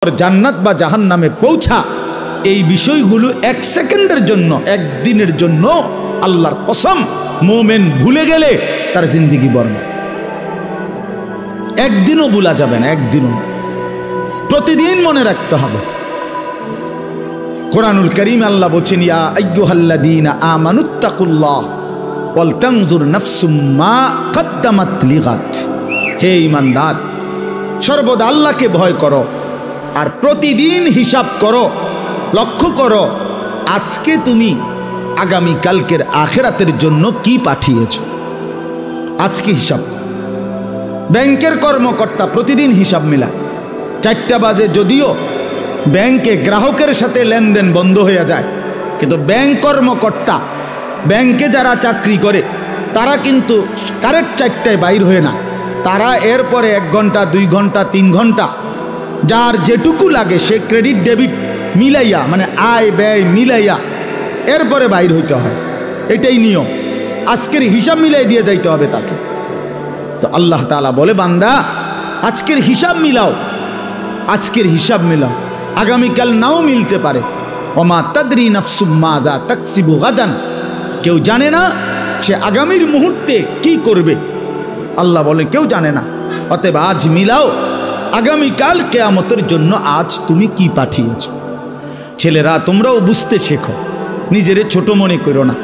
জান্নাত বা জাহান্নামে পৌঁছা, এই বিষয়গুলো এক সেকেন্ডের জন্য, একদিনের জন্য আল্লাহর কসম মোমেন ভুলে গেলে তার জিন্দেগি বরবাদ। একদিনও ভুলা যাবে না, একদিনও, প্রতিদিন মনে রাখতে হবে। কোরআনুল কারীম আল্লাহ বলেন, ইয়া আইয়ুহাল্লাযীনা আমানুত্তাকুল্লাহ ওয়াল তানজুর নাফসুম মা কদ্দামাত লিগাদ। হে ঈমানদার, সর্বদা আল্লাহকে ভয় করো আর প্রতিদিন হিসাব করো, লক্ষ্য করো আজকে তুমি আগামী কালকের আখিরাতের জন্য কি পাঠিয়েছো। আজকে হিসাব। ব্যাংকের কর্মকর্তা প্রতিদিন হিসাব মিলায়। 4টা বাজে যদিও ব্যাংকে গ্রাহকের সাথে লেনদেন বন্ধ হয়ে যায়, কিন্তু ব্যাংক কর্মকর্তা, ব্যাংকে যারা চাকরি করে তারা কিন্তু কারেক্ট 4টায় বাইর হয়ে না, তারা এরপরে 1 ঘন্টা 2 ঘন্টা 3 ঘন্টা যার যেটুকু লাগে সে ক্রেডিট ডেবিট মিলাইয়া, মানে আয় ব্যয় মিলাইয়া এরপরে বাইর হইতে হয়। এটাই নিয়ম। আজকের হিসাব মিলাই দিয়ে যাইতে হবে তাকে। তো আল্লাহ তাআলা বলে, বান্দা আজকের হিসাব মিলাও, আজকের হিসাব মিলাও, আগামীকাল নাও মিলতে পারে। ওমা তাদরি নাফসুম মাজা তাকসিবু গাদান। কেউ জানে না সে আগামীর মুহূর্তে কি করবে। আল্লাহ বলে কেউ জানে না। অতএব আজ মিলাও, আগামীকাল কিয়ামতের জন্য আজ তুমি কি পাঠিয়েছ। ছেলেরা তোমরাও বুঝতে শেখো, নিজেরে ছোট মনে করো না।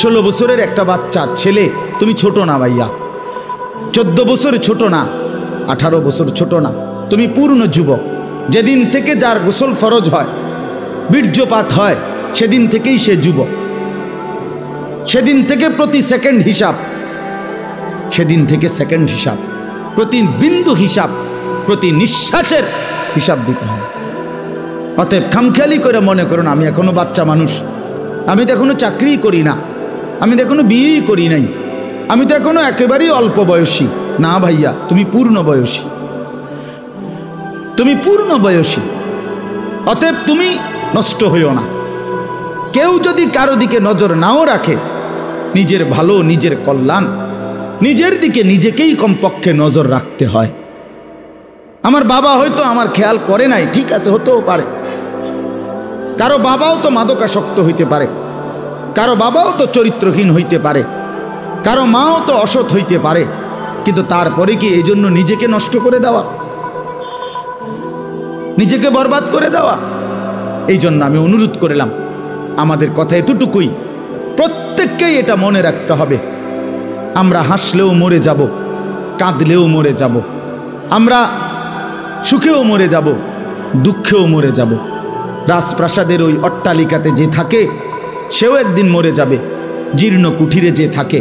16 বছরের একটা বাচ্চা ছেলে, তুমি ছোট না ভাইয়া। 14 বছর ছোট না, 18 বছর ছোট না, তুমি পূর্ণ যুবক। যেদিন থেকে যার গোসল ফরজ হয়, বীর্যপাত হয়, সেদিন থেকেই সে যুবক। সেদিন থেকে প্রতি সেকেন্ড হিসাব, সেদিন থেকে সেকেন্ড হিসাব, প্রতি বিন্দু হিসাব, প্রতি নিঃশ্বাসের হিসাব দিতে হবে। অতএব খামখেয়ালি করে মনে করুন আমি এখনো বাচ্চা মানুষ, আমি তো এখনো চাকরি করি না, আমি তো এখনো বিয়েই করি নাই, আমি তো এখনো একেবারেই অল্প বয়সী। না ভাইয়া, তুমি পূর্ণ বয়সী, তুমি পূর্ণ বয়সী। অতএব তুমি নষ্ট হইও না। কেউ যদি কারো দিকে নজর নাও রাখে, নিজের ভালো, নিজের কল্যাণ, নিজের দিকে নিজেকেই কমপক্ষে নজর রাখতে হয়। আমার বাবা হয়তো আমার খেয়াল করে নাই, ঠিক আছে, হতেও পারে। কারো বাবাও তো মাদকাসক্ত হইতে পারে, কারো বাবাও তো চরিত্রহীন হইতে পারে, কারো মাও তো অসৎ হইতে পারে, কিন্তু তারপরে কি এই জন্য নিজেকে নষ্ট করে দেওয়া, নিজেকে বরবাদ করে দেওয়া? এই জন্য আমি অনুরোধ করলাম, আমাদের কথা এতটুকুই, প্রত্যেককেই এটা মনে রাখতে হবে। আমরা হাসলেও মরে যাব, কাঁদলেও মরে যাব, আমরা সুখেও মরে যাব, দুঃখেও মরে যাব। রাজপ্রাসাদের ওই অট্টালিকাতে যে থাকে সেও একদিন মরে যাবে, জীর্ণ কুঠিরে যে থাকে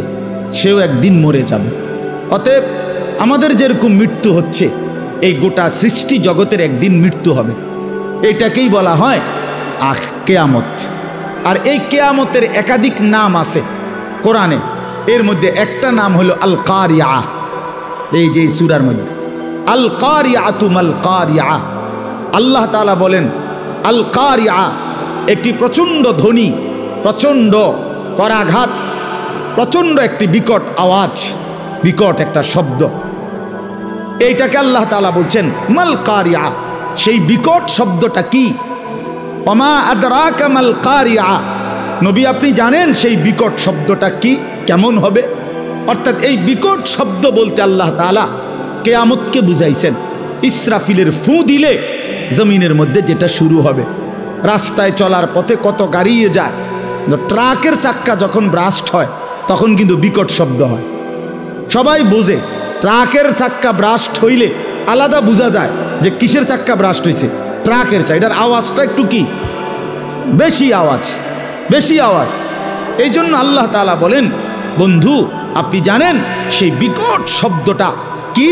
সেও একদিন মরে যাবে। অতএব আমাদের যেরকম মৃত্যু হচ্ছে, এই গোটা সৃষ্টি জগতের একদিন মৃত্যু হবে। এটাকেই বলা হয় কিয়ামত। আর এই কিয়ামতের একাধিক নাম আছে কোরআনে। এর মধ্যে একটা নাম হলো আল কারিয়া। এই যে সূরার মধ্যে আল কারিয়াতু মাল কারিয়া, আল্লাহ তাআলা বলেন আল কারিয়া একটি প্রচণ্ড ধ্বনি, প্রচণ্ড করাঘাত, প্রচণ্ড একটি বিকট আওয়াজ, বিকট একটা শব্দ। এইটাকে আল্লাহ তাআলা বলছেন মাল কারিয়া। সেই বিকট শব্দটা কি? ওমা আদরাকা মাল কারিয়া। নবী আপনি জানেন সেই বিকট শব্দটা কি, কেমন হবে? অর্থাৎ এই বিকট শব্দ বলতে আল্লাহ তাআলা কিয়ামতকে বুঝাইছেন। ইসরাফিলের ফু দিলে জমিনের মধ্যে যেটা শুরু হবে। রাস্তায় চলার পথে কত গাড়িয়ে যায়, ট্রাকের চাক্কা যখন ব্রাস্ট হয় তখন কিন্তু বিকট শব্দ হয়। সবাই বোঝে ট্রাকের চাক্কা ব্রাস্ট হইলে আলাদা বোঝা যায় যে কিসের চাক্কা ব্রাস্ট হয়েছে, ট্রাকের চাই, এটার আওয়াজটা একটু কি বেশি আওয়াজ, বেশি আওয়াজ। এই জন্য আল্লাহ তাআলা বলেন, বন্ধু আপনি জানেন সেই বিকট শব্দটা কি?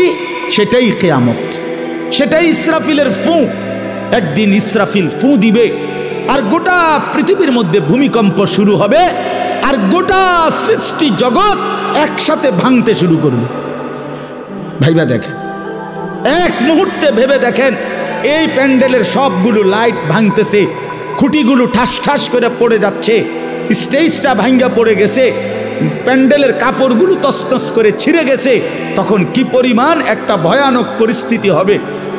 সেটাই কিয়ামত, সেটাই ইসরাফিলের ফু। একদিন ইসরাফিল ফু দিবে আর গোটা পৃথিবীর মধ্যে ভূমিকম্প শুরু হবে, আর গোটা সৃষ্টি জগৎ একসাথে ভাঙতে শুরু করবে। ভাইবা দেখেন, এক মুহূর্তে ভেবে দেখেন, এই প্যান্ডেলের সবগুলো লাইট ভাঙতেছে, খুঁটিগুলো ঠাস ঠাস করে পড়ে যাচ্ছে, স্টেজটা ভাঙ্গা পড়ে গেছে, প্যান্ডেলের কাপড়গুলো তছনছ করে ছিঁড়ে গেছে। তখন কি পরিমাণ একটা ভয়ানক পরিস্থিতি হবে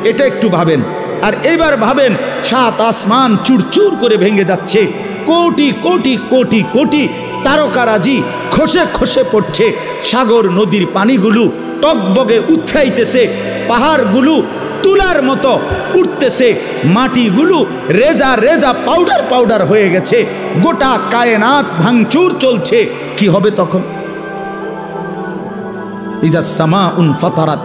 এটা একটু ভাবেন। আর এবার ভাবেন 7 আসমান চুরচুর করে ভেঙে যাচ্ছে, কোটি কোটি কোটি কোটি তারকারাজি খসে খসে পড়ছে, সাগর নদীর পানিগুলো টকবগে উথরাইতেছে, পাহাড়গুলো তুলার মতো উঠতেছে, মাটিগুলো রেজা রেজা পাউডার পাউডার হয়ে গেছে, গোটা কায়নাত ভাঙচুর চলছে। কি হবে তখন? ইযা সামাউন ফাতারাত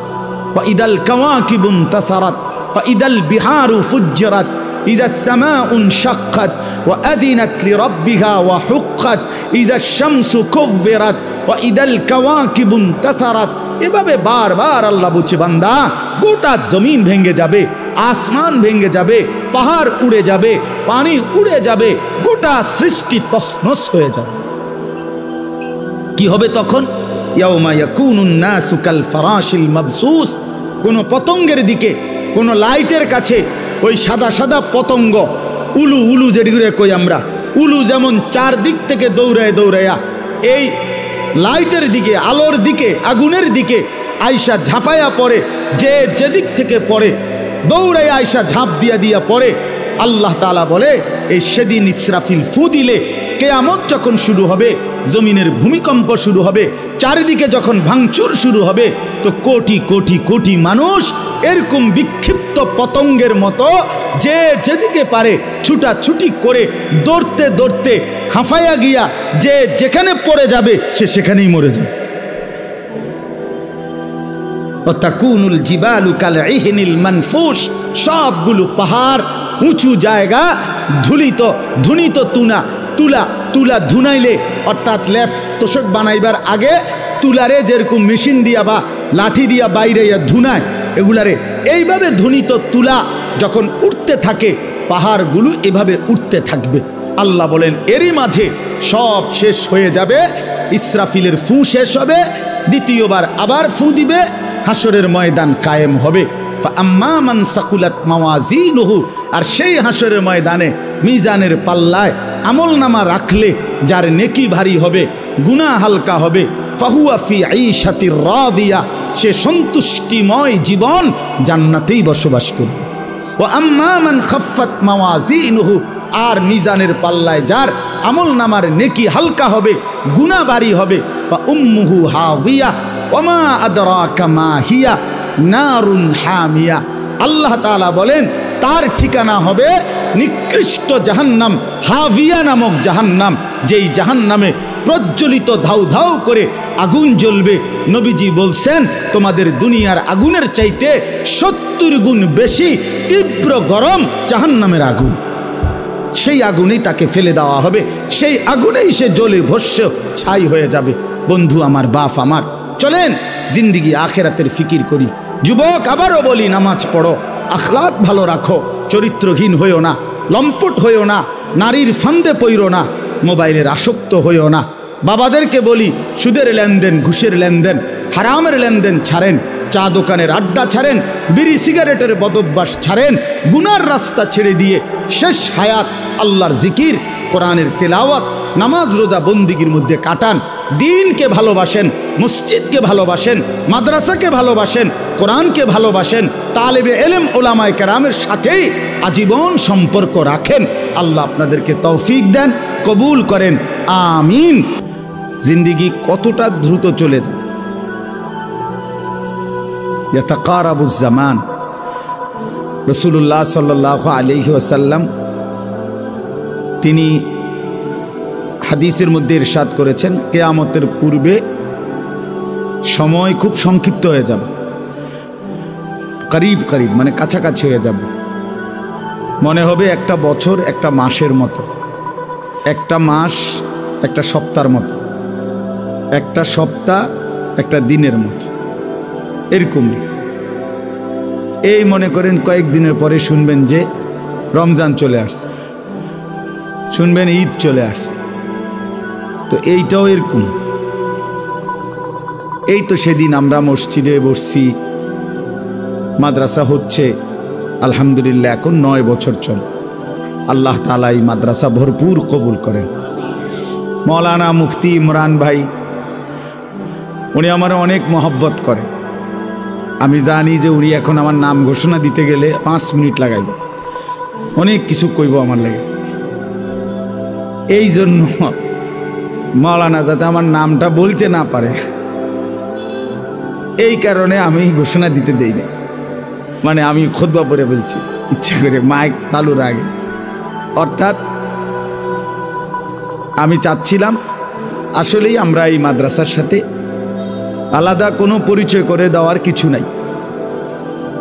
ওয়া ইদাল কাওয়াকিবু ইনতাসারাত ওয়া ইদাল বিহারু ফুজ্জিরাত ইযা সামাউন শাক্কাত ওয়া আযিনাত লিরাব্বিহা ওয়া হুক্কাত ইযা শামসু কুব্বিরাত ওয়া ইদাল কাওয়াকিবু ইনতাসারাত। এভাবে বারবার আল্লাহ বলছে, বান্দা গোটা জমিন ভেঙে যাবে, আসমান ভেঙে যাবে, পাহাড় উড়ে যাবে, পানি উড়ে যাবে, গোটা সৃষ্টি তছনছ হয়ে যাবে। কি হবে তখন? ইয়াউমা ইয়াকুনুন নাসু কাল ফারাশিল মাবসুস। কোন পতঙ্গের দিকে, কোন লাইটের কাছে ওই সাদা সাদা পতঙ্গ, উলু উলু যেগুলো কই আমরা, উলু যেমন চারদিক থেকে দৌড়ায় দৌড়াইয়া এই লাইটের দিকে, আলোর দিকে, আগুনের দিকে আয়সা ঝাঁপাইয়া পড়ে, যে যেদিক থেকে পড়ে দৌড়াই আয়সা ঝাঁপ দিয়া দিয়া পড়ে। আল্লাহ তাআলা বলে, এই সেদিন ইসরাফিল ফু দিলে কিয়ামত যখন শুরু হবে, জমিনের ভূমিকম্প শুরু হবে, চারিদিকে যখন ভাঙচুর শুরু হবে, তো কোটি কোটি কোটি মানুষ এরকম বিক্ষিপ্ত পতঙ্গের মতো যে যেদিকে পারে ছুটাছুটি করে দৌড়তে দৌড়তে হাঁফাইয়া গিয়া যে যেখানে পড়ে যাবে সে সেখানেই মরে যাবে। ওয়াতাকুনুল জিবালু কালইহনিল মানফুশ। সবগুলো পাহাড়, উঁচু জায়গা ধুলিত ধুনিত তুলা ধুনাইলে, অর্থাৎ লেফ তোষক বানাইবার আগে তুলারে যেরকম মেশিন দিয়া বা লাঠি দিয়া বাইরে ধুনায়, এগুলারে এইভাবে ধুনিত তুলা যখন উঠতে থাকে, পাহাড়গুলো এভাবে উঠতে থাকবে। আল্লাহ বলেন এরই মাঝে সব শেষ হয়ে যাবে, ইসরাফিলের ফু শেষ হবে, দ্বিতীয়বার আবার ফু দিবে, হাসরের ময়দান কায়েম হবে। ফাআম্মা মান সাকুলাত মাওয়াজিনুহু। আর সেই হাসরের ময়দানে মিজানের পাল্লায় আমলনামা রাখলে যার নেকি ভারী হবে, গুনাহ হালকা হবে, ফাহুয়া ফি আইশাতির রাদিয়া। সে সন্তুষ্টিময় জীবন জান্নাতেই বসবাস করবে। ওয়া আম্মা মান খাফফাত মাওয়াজিনুহু। আর মিজানের পাল্লায় যার আমলনামার নেকি হালকা হবে, গুনাহ ভারী হবে, ফা উম্মুহু হাওয়িয়া ওয়া মা আদরাকা মা হিয়া নারুন হামিয়া। আল্লাহ তাআলা বলেন তার ঠিকানা হবে নিকৃষ্ট জাহান্নাম, হাভিয়া নামক জাহান্নাম, যেই জাহান্নামে প্রজ্বলিত ধাউ ধাউ করে আগুন জ্বলবে। নবীজি বলছেন তোমাদের দুনিয়ার আগুনের চাইতে 70 গুণ বেশি তীব্র গরম জাহান্নামের আগুন। সেই আগুনেই তাকে ফেলে দেওয়া হবে, সেই আগুনেই সে জ্বলে ভস্য ছাই হয়ে যাবে। বন্ধু আমার, বাপ আমার, চলেন জিন্দিগি আখেরাতের ফিকির করি। যুবক আবারও বলি, নামাজ পড়ো, আখলাক ভালো রাখো, চরিত্রহীন হইও না, লম্পট হইও না, নারীর ফান্দে পইরো না, মোবাইলের আসক্ত হইও না। বাবাদেরকে বলি, সুদের লেনদেন, ঘুষের লেনদেন, হারামের লেনদেন ছাড়েন, চা দোকানের আড্ডা ছাড়েন, বিড়ি সিগারেটের বদভ্যাস ছাড়েন, গুনার রাস্তা ছেড়ে দিয়ে শেষ হায়াত আল্লাহর জিকির, কোরআনের তেলাওয়াত, নামাজ রোজা বন্দিগির মধ্যে কাটান। দিনকে ভালোবাসেন, মসজিদকে ভালোবাসেন, মাদ্রাসাকে ভালোবাসেন, কোরআনকে ভালোবাসেন, তালেবে এলেম ওলামায়ে কেরামের সাথেই আজীবন সম্পর্ক রাখেন। আল্লাহ আপনাদেরকে তৌফিক দেন, কবুল করেন, আমিন। জিন্দিগি কতটা দ্রুত চলে যায়। ইয়াতাকারাবুজ জামান। রাসূলুল্লাহ সাল্লাল্লাহু আলাইহি ওয়াসাল্লাম তিনি হাদিসের মধ্যে ইরশাদ করেছেন, কিয়ামতের পূর্বে সময় খুব সংক্ষিপ্ত হয়ে যাবে, করিব করিব মানে কাছাকাছি হয়ে যাবে। মনে হবে একটা বছর একটা মাসের মতো, একটা মাস একটা সপ্তাহের মতো, একটা সপ্তাহ একটা দিনের মতো, এরকমই। এই মনে করেন কয়েকদিনের পরে শুনবেন যে রমজান চলে আসছে, শুনবেন ঈদ চলে আসছে। তো এইটাও এরকম। এই তো সেদিন আমরা মসজিদে বসছি, মাদ্রাসা হচ্ছে, আলহামদুলিল্লাহ এখন 9 বছর চল। আল্লাহ তাআলা এই মাদ্রাসা ভরপুর কবুল করেন। মৌলানা মুফতি ইমরান ভাই, উনি আমার অনেক মহব্বত করে। আমি জানি যে উনি এখন আমার নাম ঘোষণা দিতে গেলে 5 মিনিট লাগাইব, অনেক কিছু কইব আমার লাগে। এই জন্য মাওলানা যাতে আমার নামটা বলতে না পারে, এই কারণে আমি ঘোষণা দিতে দেই না। মানে আমি খুতবা পড়ে বলছি ইচ্ছা করে মাইক চালুর আগে। অর্থাৎ আমি চাচ্ছিলাম আসলেই আমরা এই মাদ্রাসার সাথে আলাদা কোনো পরিচয় করে দেওয়ার কিছু নাই।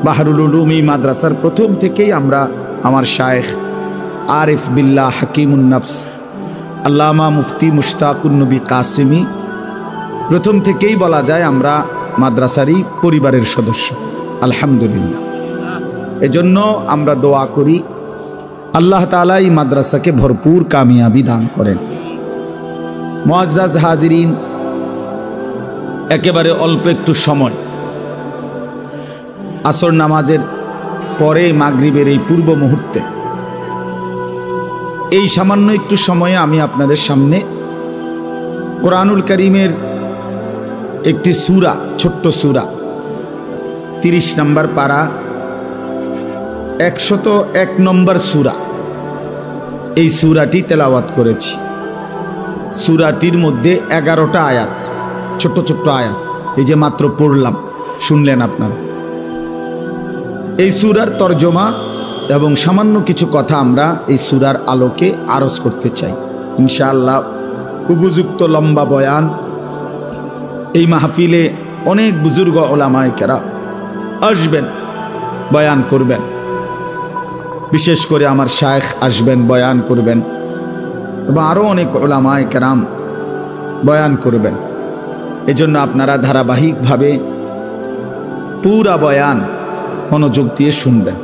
বাহরুল উলুম এই মাদ্রাসার প্রথম থেকেই আমরা আমার শায়েখ আরিফ বিল্লাহ হাকিমুন নফস আল্লামা মুফতি মুশতাকুন নবী কাসেমি, প্রথম থেকেই বলা যায় আমরা মাদ্রাসারই পরিবারের সদস্য, আলহামদুলিল্লাহ। এজন্য আমরা দোয়া করি আল্লাহ তাআলা এই মাদ্রাসাকে ভরপুর কামিয়াবি দান করেন। মুআজ্জাজ হাজিরিন, একেবারে অল্প একটু সময়, আসর নামাজের পরে মাগরিবের এই পূর্ব মুহূর্তে, এই সামান্য একটু সময়ে আমি আপনাদের সামনে কোরআনুল কারীমের একটি সূরা, ছোট্ট সূরা 30 নম্বর পারা 101 নম্বর সূরা, এই সূরাটি তেলাওয়াত করেছি। সূরাটির মধ্যে 11টা আয়াত, ছোট্ট ছোট্ট আয়াত, এই যে মাত্র পড়লাম, শুনলেন আপনারা। এই সূরার তরজমা এবং সামান্য কিছু কথা আমরা এই সূরার আলোকে আরজ করতে চাই ইনশাআল্লাহ। উপযুক্ত লম্বা বয়ান, এই মাহফিলে অনেক বুজুর্গ ওলামায়ে কেরাম আসবেন, বয়ান করবেন। বিশেষ করে আমার শায়েখ আসবেন, বয়ান করবেন, এবং আরও অনেক ওলামায়ে কেরাম বয়ান করবেন। এজন্য আপনারা ধারাবাহিকভাবে পুরা বয়ান মনোযোগ দিয়ে শুনবেন।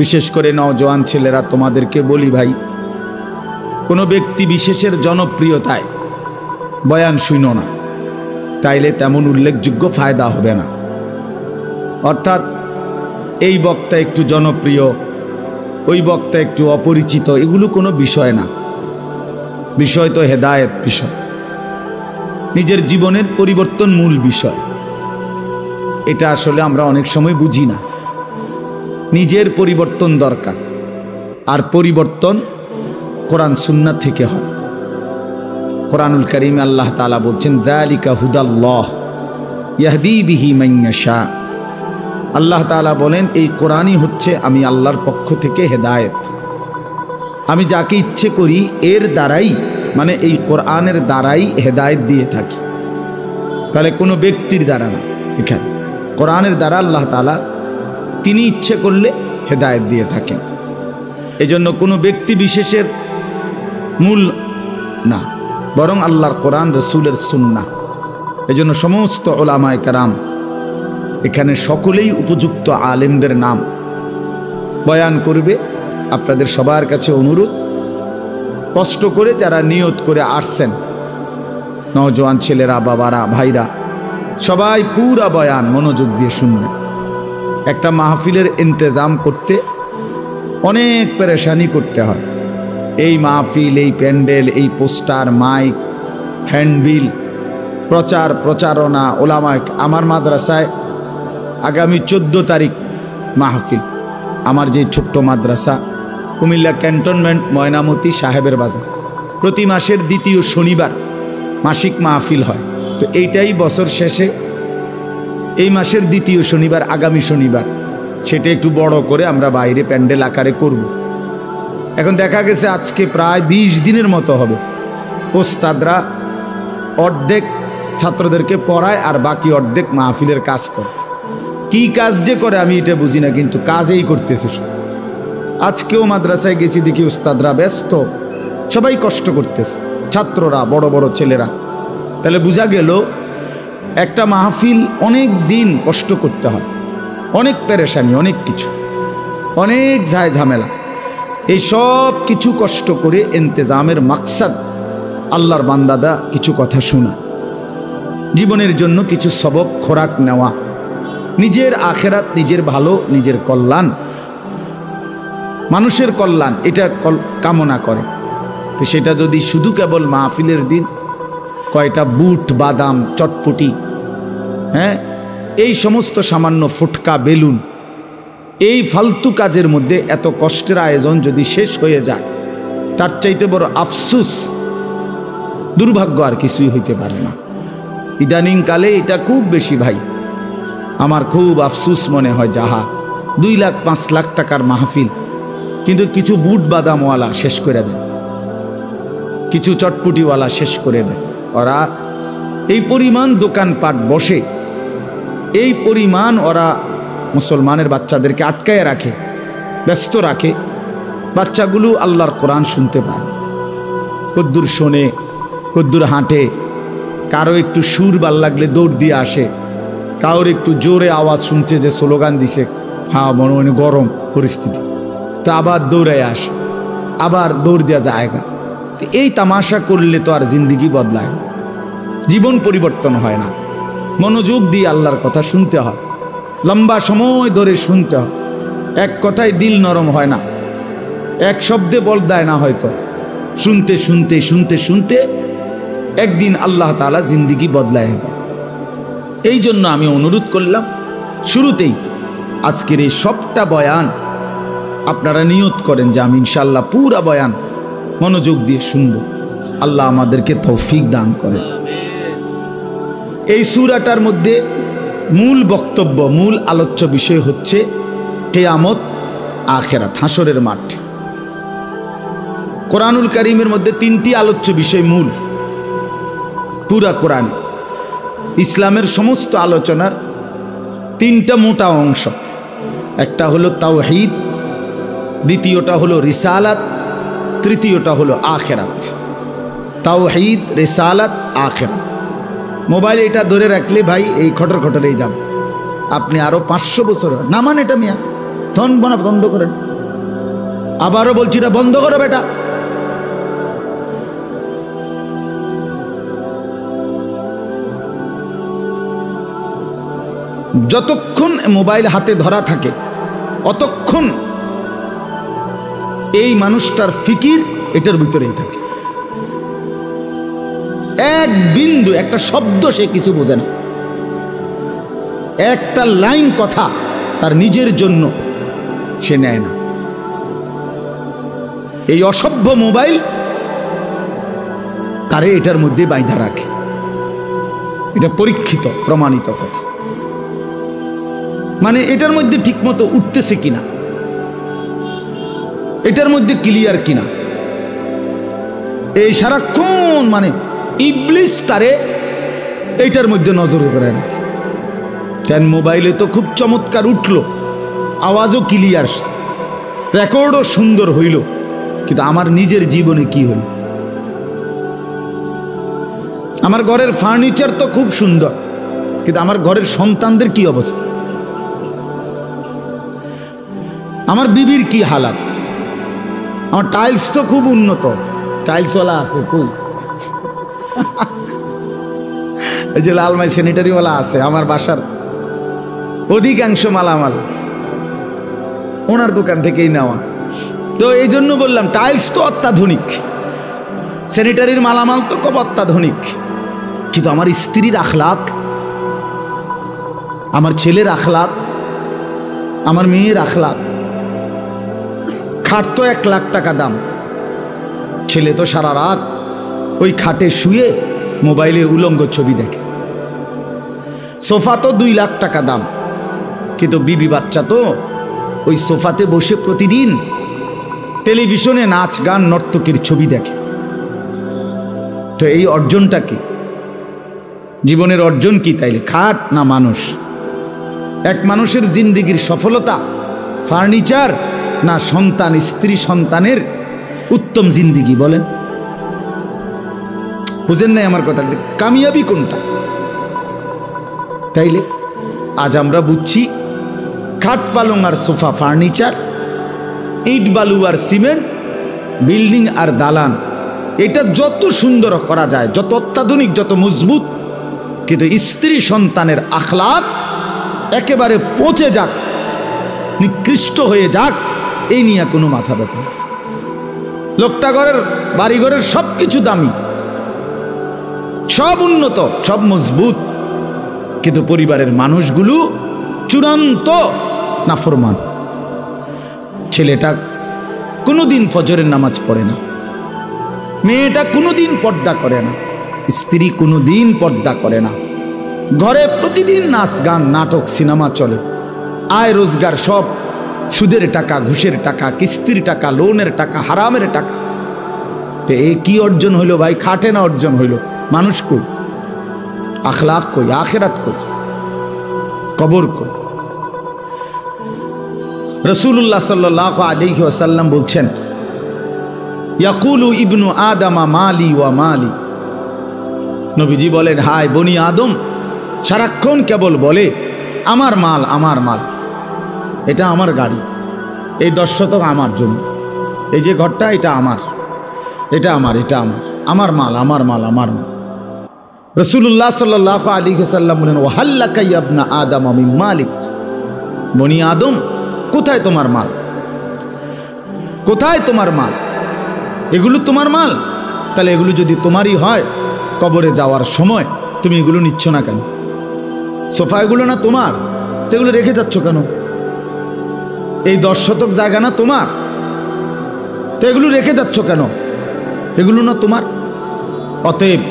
বিশেষ করে নওজোয়ান ছেলেরা, তোমাদেরকে বলি ভাই, কোনো ব্যক্তি বিশেষের জনপ্রিয়তায় বয়ান শুনো না, তাইলে তেমন উল্লেখযোগ্য ফায়দা হবে না। অর্থাৎ এই বক্তা একটু জনপ্রিয়, ওই বক্তা একটু অপরিচিত, এগুলো কোনো বিষয় না। বিষয় তো হেদায়েত বিষয়, নিজের জীবনের পরিবর্তন মূল বিষয়। এটা আসলে আমরা অনেক সময় বুঝি না। নিজের পরিবর্তন দরকার, আর পরিবর্তন কোরআন সুন্নাহ থেকে হয়। কোরআনুল কারীমে আল্লাহ তাআলা বলছেন, যালিকা হুদাল্লাহ ইয়াহদি বিহি মান ইয়াশা। আল্লাহ তাআলা বলেন, এই কোরআনই হচ্ছে আমি আল্লাহর পক্ষ থেকে হেদায়েত। আমি যাকে ইচ্ছে করি এর দ্বারাই, মানে এই কোরআনের দ্বারাই হেদায়েত দিয়ে থাকি। তাহলে কোনো ব্যক্তির দ্বারা না, এখানে কোরআনের দ্বারা আল্লাহ তাআলা তিনি ইচ্ছে করলে হেদায়েত দিয়ে থাকেন। এজন্য কোনো ব্যক্তি বিশেষের মূল না, বরং আল্লাহর কোরআন, রাসূলের সুন্নাহ। এজন্য সমস্ত উলামায়ে কেরাম এখানে সকলেই উপযুক্ত আলেমদের নাম বয়ান করবে। আপনাদের সবার কাছে অনুরোধ, কষ্ট করে যারা নিয়ত করে আসছেন, নওজোয়ান ছেলেরা, বাবারা, ভাইরা, সবাই পুরা বয়ান মনোযোগ দিয়ে শুনবেন। একটা মাহফিলের ইন্তজাম করতে অনেক পেরেশানি করতে হয়। এই মাহফিল, এই প্যান্ডেল, এই পোস্টার, মাইক, হ্যান্ডবিল, প্রচার প্রচারণা, ওলামায়ে, আমার মাদ্রাসায় আগামী 14 তারিখ মাহফিল। আমার যে ছোট্ট মাদ্রাসা কুমিল্লা ক্যান্টনমেন্ট ময়নামতি সাহেবের বাজার, প্রতি মাসের দ্বিতীয় শনিবার মাসিক মাহফিল হয়। তো এইটাই বছর শেষে এই মাসের দ্বিতীয় শনিবার, আগামী শনিবার, সেটা একটু বড় করে আমরা বাইরে প্যান্ডেল আকারে করব। এখন দেখা গেছে আজকে প্রায় 20 দিনের মতো হবে। ওস্তাদরা অর্ধেক ছাত্রদেরকে পড়ায় আর বাকি অর্ধেক মাহফিলের কাজ করে। কি কাজ যে করে আমি এটা বুঝি না, কিন্তু কাজেই করতেছে শুধু। আজকেও মাদ্রাসায় গেছি, দেখি ওস্তাদরা ব্যস্ত, সবাই কষ্ট করতেছে, ছাত্ররা, বড় বড় ছেলেরা। তাহলে বোঝা গেল একটা মাহফিল অনেক দিন কষ্ট করতে হয়, অনেক পেরেশানি, অনেক কিছু, অনেক ঝামেলা। এই সব কিছু কষ্ট করে ইন্তেজামের মাকসাদ আল্লাহর বান্দাদা কিছু কথা শোনা, জীবনের জন্য কিছু সবক খোরাক নেওয়া, নিজের আখেরাত, নিজের ভালো, নিজের কল্যাণ, মানুষের কল্যাণ, এটা কামনা করে। তো সেটা যদি শুধু কেবল মাহফিলের দিন কয়টা বুট, বাদাম, চটপটি, হ্যাঁ, এই সমস্ত সামান্য ফুটকা বেলুন, এই ফালতু কাজের মধ্যে এত কষ্টের আয়োজন যদি শেষ হয়ে যায়, তার চাইতে বড় আফসুস, দুর্ভাগ্য আর কিছুই হইতে পারে না। ইদানিং কালে এটা খুব বেশি ভাই, আমার খুব আফসুস মনে হয়। যাহা 2 লাখ 5 লাখ টাকার মাহফিল, কিন্তু কিছু বুট বাদামওয়ালা শেষ করে দেয়, কিছু চটপুটিওয়ালা শেষ করে দেয়। ওরা এই পরিমাণ দোকানপাট বসে, এই পরিমাণ ওরা মুসলমানের বাচ্চাদেরকে আটকায় রাখে, ব্যস্ত রাখে। বাচ্চাগুলো আল্লাহর কোরআন শুনতে পায়, কদ্দুর শোনে, কদ্দুর হাঁটে, কারো একটু সুর ভাল লাগলে দৌড় দিয়ে আসে, কারোর একটু জোরে আওয়াজ শুনছে যে স্লোগান দিছে, হ্যাঁ মনে মনে গরম পরিস্থিতি, তো আবার দৌড়ায় আসে, আবার দৌড় দেওয়া জায়গা। এই তামাশা করলে তো আর জিন্দিগি বদলায় না, জীবন পরিবর্তন হয় না। মনোযোগ দিয়ে আল্লাহর কথা শুনতে হয়, লম্বা সময় ধরে শুনতে হয়। এক কথায় দিল নরম হয় না, এক শব্দে বদলায় না, হয়তো শুনতে শুনতে শুনতে শুনতে একদিন আল্লাহ তাআলা জিন্দিগি বদলায় দেয়। এই জন্য আমি অনুরোধ করলাম শুরুতেই আজকের এই সবটা বয়ান আপনারা নিয়ত করেন যে আমি ইনশাআল্লাহ পুরা বয়ান মনোযোগ দিয়ে শুনব। আল্লাহ আমাদেরকে তৌফিক দান করে। এই সূরাটার মধ্যে মূল বক্তব্য, মূল আলোচ্য বিষয় হচ্ছে কিয়ামত, আখিরাত, হাসরের মাঠ। কোরআনুল কারীমের মধ্যে 3টি আলোচ্য বিষয় মূল পুরা কোরআন। ইসলামের সমস্ত আলোচনার 3টা মোটা অংশ, একটা হলো তাওহীদ, দ্বিতীয়টা হলো রিসালাত, তৃতীয়টা হলো আখিরাত। তাওহীদ, রিসালাত, আখিরাত। মোবাইল এটা ধরে রাখলে ভাই এই খটর খটরেই যাবে। আপনি আরো 500 বছর না মানে এটা মিয়া ধন বনা বন্ধ করেন। আবারও বলছি এটা বন্ধ করো বেটা। যতক্ষণ মোবাইল হাতে ধরা থাকে অতক্ষণ এই মানুষটার ফিকির এটার ভিতরেই থাকে। এক বিন্দু, একটা শব্দ সে কিছু বোঝে না, একটা লাইন কথা তার নিজের জন্য সে নেয় না। এই অসভ্য মোবাইল তারে এটার মধ্যে বাইধা রাখে। এটা পরীক্ষিত, প্রমাণিত কথা। মানে এটার মধ্যে ঠিকমতো উঠতেছে কিনা, এটার মধ্যে ক্লিয়ার কিনা, এই সারাক্ষণ মানে ইবলিস তারে এইটার মধ্যে নজর করে রাখে। কেন মোবাইলে তো খুব চমৎকার উঠলো, আওয়াজও ক্লিয়ার, রেকর্ডও সুন্দর হইল, কিন্তু আমার নিজের জীবনে কি হল? আমার ঘরের ফার্নিচার তো খুব সুন্দর, কিন্তু আমার ঘরের সন্তানদের কি অবস্থা? আমার বিবির কি হালাত? আমার টাইলস তো খুব উন্নত, টাইলসওয়ালা আছে খুব, এই যে লালমাই স্যানিটারিওয়ালা আছে আমার বাসার অধিকাংশ মালামাল ওনার দোকান থেকেই নেওয়া। তো এই জন্য বললাম টাইলস তো অত্যাধুনিক, স্যানিটারির মালামাল তো খুব অত্যাধুনিক, কিন্তু আমার স্ত্রীর আখলাক, আমার ছেলের আখলাক, আমার মেয়ের আখলাক। খাট তো 1 লাখ টাকা দাম, ছেলে তো সারা রাত ওই খাটে শুয়ে মোবাইলে উলঙ্গ ছবি দেখে। সোফা তো 2 লাখ টাকা দাম, কিন্তু বিবি বাচ্চা তো ওই সোফাতে বসে প্রতিদিন টেলিভিশনে নাচ গান নর্তকীর ছবি দেখে। তো এই অর্জনটা কি? জীবনের অর্জন কি তাইলে? খাট না মানুষ? এক মানুষের জিন্দিগির সফলতা ফার্নিচার না সন্তান, স্ত্রী সন্তানের উত্তম জিন্দিগি? বলেন, বুঝেন নাই আমার কথা? কামিয়াবি কোনটা? তাইলে আজ আমরা বুঝছি খাট পালং আর সোফা ফার্নিচার, ইট বালু আর সিমেন্ট, বিল্ডিং আর দালান, এটা যত সুন্দর করা যায়, যত অত্যাধুনিক, যত মজবুত, কিন্তু স্ত্রী সন্তানের আখলাক একেবারে পচে যাক, নিকৃষ্ট হয়ে যাক, এই নিয়ে কোনো মাথা ব্যথা। লোকটা ঘরের বাড়িঘরের সব কিছু দামি, সব উন্নত, সব মজবুত, কিন্তু পরিবারের মানুষগুলো চূড়ান্ত নাফরমান। ছেলেটা কোনোদিন ফজরের নামাজ পড়ে না, মেয়েটা কোনোদিন পর্দা করে না, স্ত্রী কোনোদিন পর্দা করে না, ঘরে প্রতিদিন নাচ গান নাটক সিনেমা চলে, আয় রোজগার সব সুদের টাকা, ঘুষের টাকা, কিস্তির টাকা, লোনের টাকা, হারামের টাকা। তো এ কি অর্জন হইল ভাই? খাটে না অর্জন হইল। মানুষ কই? আখলাক কই? আখেরাত কই? কবর কই? রাসূলুল্লাহ সাল্লাল্লাহু আলাইহি ওয়াসাল্লাম বলছেন, ইয়াকুলু ইবনু আদামা মালি ওয়া মালি। নবীজি বলেন, হায় বনি আদম সারাক্ষণ কেবল বলে আমার মাল, আমার মাল, এটা আমার গাড়ি, এই 10 শতক আমার জন্য, এই যে ঘরটা এটা আমার, এটা আমার, এটা আমার, আমার মাল, আমার মাল, আমার মাল। রাসূলুল্লাহ সাল্লাল্লাহু আলাইহি ওয়াসাল্লাম বলেন, ওয়াহাল্লাকা ইয়া ইবনা আদম মিন মালিক। বনি আদম কোথায় তোমার মাল? কোথায় তোমার মাল? এগুলো তোমার মাল? তাহলে এগুলো যদি তোমারই হয়, কবরে যাওয়ার সময় তুমি এগুলো নিচ্ছ না কেন? সোফা এগুলো না তোমার, তো এগুলো রেখে যাচ্ছ কেন? এই 10 শতক জায়গা না তোমার, তো এগুলো রেখে যাচ্ছ কেন? এগুলো না তোমার। অতএব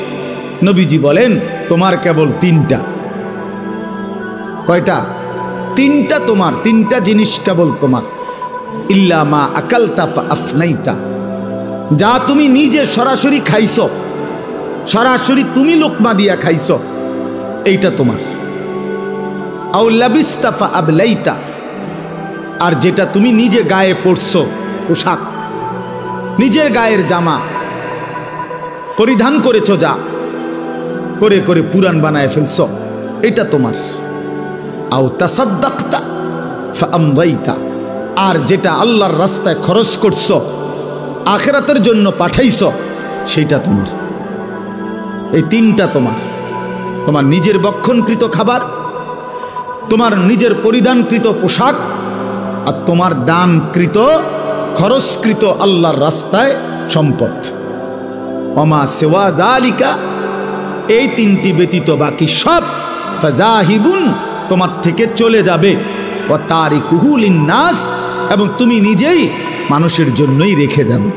নবীজি বলেন, তোমার কেবল 3টা। কয়টা? 3টা তোমার, 3টা জিনিস কেবল তোমার। ইল্লা মা আকালতা ফা আফনাইতা, যা তুমি নিজে সরাসরি খাইছো, সরাসরি তুমি লোকমা দিয়া খাইছো, এইটা তোমার। আও লাবিস্তা ফা আবলাইতা, আর যেটা তুমি নিজে গায়ে পরছো, পোশাক, নিজের গায়ের জামা পরিধান করেছো, যা করে করে পুরান বানায় ফেলছো, এটা তোমার। আও তাসাদ্দাকতা ফা আমদাইতা, আর যেটা আল্লাহর রাস্তায় খরচ করছো, আখিরাতের জন্য পাঠাইছো, সেটা তোমার। এই 3টা তোমার। তোমার নিজের বক্ষণকৃত খাবার, তোমার নিজের পরিধানকৃত পোশাক, আর তোমার দানকৃত খরচকৃত আল্লাহর রাস্তায় সম্পদ। ওমা সিওয়া যালিকা, এই 3টি ব্যতীত বাকি সব ফাজাহিবুন, তোমার থেকে চলে যাবে। ওয়া তারিকুহু লিন্নাস, এবং তুমি নিজেই মানুষের জন্যই রেখে যাবে।